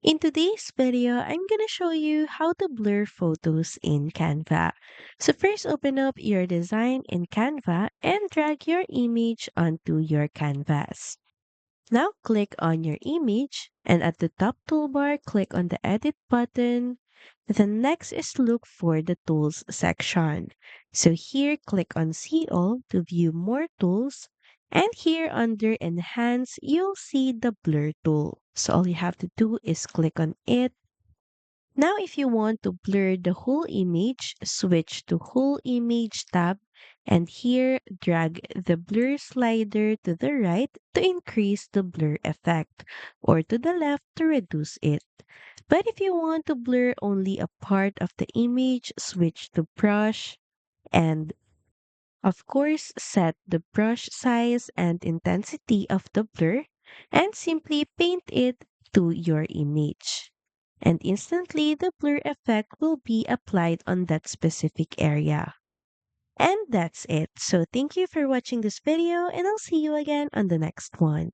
In today's video, I'm gonna show you how to blur photos in Canva. So first open up your design in Canva and drag your image onto your canvas. Now click on your image and at the top toolbar, click on the edit button. The next is look for the tools section. So here click on see all to view more tools. And here under enhance, you'll see the blur tool. So all you have to do is click on it. Now if you want to blur the whole image, switch to whole image tab and here drag the blur slider to the right to increase the blur effect or to the left to reduce it. But if you want to blur only a part of the image, switch to brush and of course set the brush size and intensity of the blur and simply paint it to your image. And instantly the blur effect will be applied on that specific area. And that's it. So thank you for watching this video and I'll see you again on the next one.